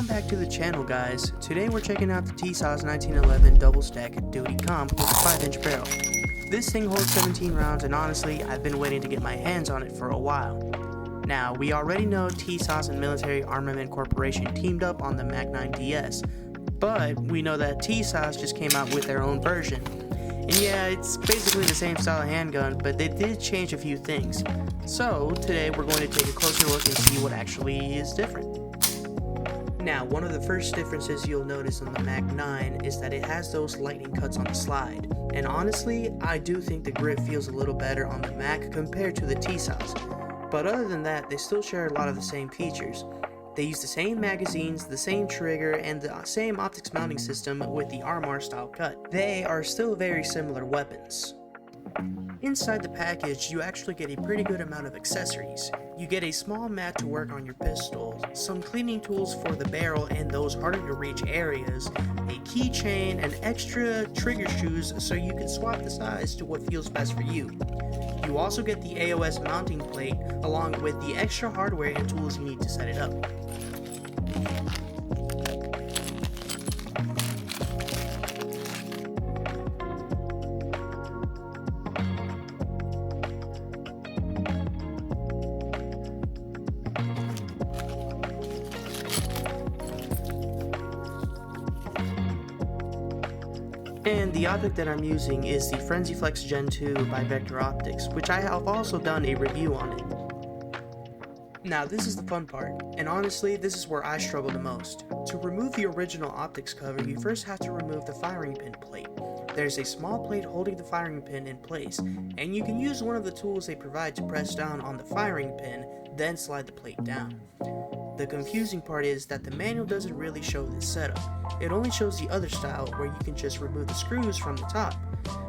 back to the channel, guys. Today we're checking out the Tisas 1911 double stack duty comp with a 5-inch barrel. This thing holds 17 rounds and honestly I've been waiting to get my hands on it for a while. Now we already know Tisas and Military Armament Corporation teamed up on the Mac 9 DS, but we know that Tisas just came out with their own version. And yeah, it's basically the same style of handgun, but they did change a few things. So today we're going to take a closer look and see what actually is different. Now, one of the first differences you'll notice on the Mac 9 is that it has those lightning cuts on the slide. And honestly, I do think the grip feels a little better on the Mac compared to the Tisas. But other than that, they still share a lot of the same features. They use the same magazines, the same trigger, and the same optics mounting system with the RMR-style cut. They are still very similar weapons. Inside the package, you actually get a pretty good amount of accessories. You get a small mat to work on your pistol, some cleaning tools for the barrel and those harder to reach areas, a keychain, and extra trigger shoes so you can swap the size to what feels best for you. You also get the AOS mounting plate along with the extra hardware and tools you need to set it up. And the optic that I'm using is the Frenzy Flex Gen 2 by Proprietary Optics, which I have also done a review on it. Now this is the fun part, and honestly this is where I struggle the most. To remove the original optics cover, you first have to remove the firing pin plate. There's a small plate holding the firing pin in place, and you can use one of the tools they provide to press down on the firing pin, then slide the plate down. The confusing part is that the manual doesn't really show this setup. It only shows the other style where you can just remove the screws from the top.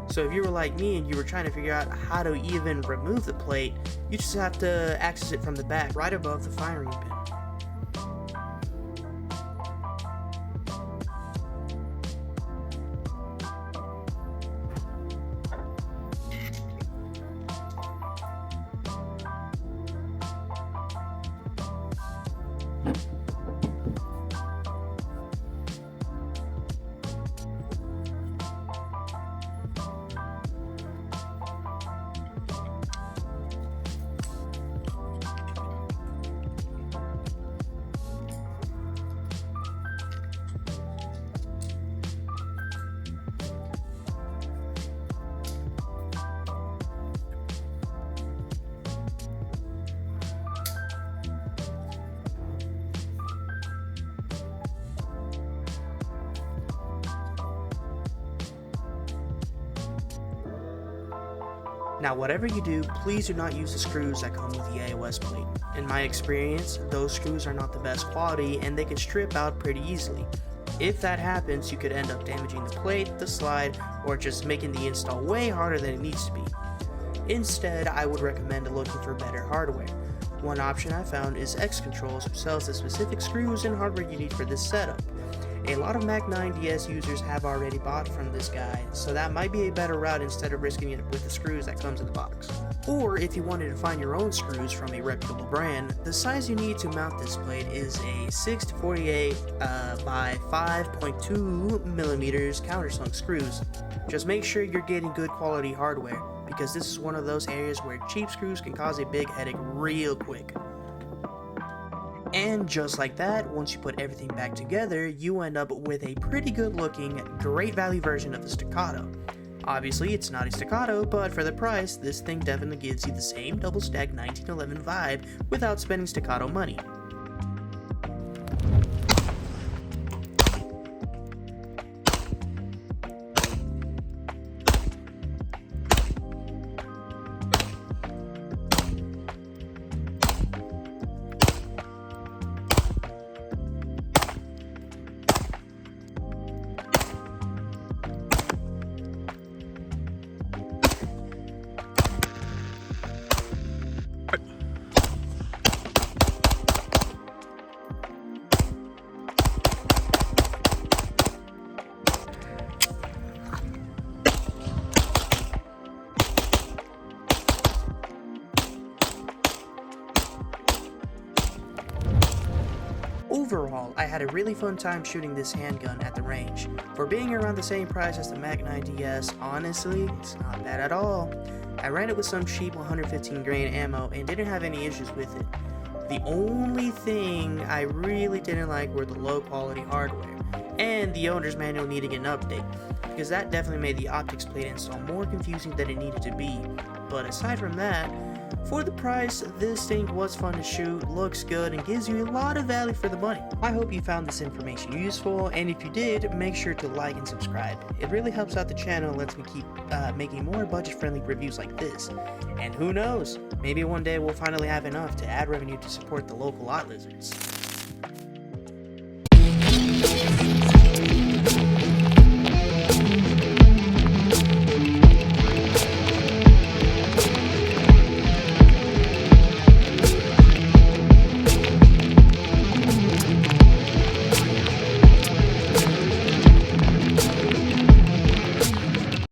So if you were like me and you were trying to figure out how to even remove the plate, you just have to access it from the back, right above the firing pin. Now whatever you do, please do not use the screws that come with the AOS plate. In my experience, those screws are not the best quality and they can strip out pretty easily. If that happens, you could end up damaging the plate, the slide, or just making the install way harder than it needs to be. Instead, I would recommend looking for better hardware. One option I found is X Controls, which sells the specific screws and hardware you need for this setup. A lot of Mac 9 DS users have already bought from this guy, so that might be a better route instead of risking it with the screws that comes in the box. Or if you wanted to find your own screws from a reputable brand, the size you need to mount this plate is a 6-48 by 5.2mm countersunk screws. Just make sure you're getting good quality hardware, because this is one of those areas where cheap screws can cause a big headache real quick. And just like that, once you put everything back together, you end up with a pretty good looking, great value version of the Staccato. Obviously it's not a Staccato, but for the price, this thing definitely gives you the same double stack 1911 vibe without spending Staccato money. overall, I had a really fun time shooting this handgun at the range. For being around the same price as the Mag 9 DS, honestly, it's not bad at all. I ran it with some cheap 115 grain ammo and didn't have any issues with it. The only thing I really didn't like were the low quality hardware, and the owner's manual needing an update, because that definitely made the optics plate install more confusing than it needed to be. But aside from that, for the price, this thing was fun to shoot, looks good, and gives you a lot of value for the money. I hope you found this information useful, and if you did, make sure to like and subscribe. It really helps out the channel and lets me keep making more budget-friendly reviews like this. And who knows, maybe one day we'll finally have enough to add revenue to support the local lot lizards.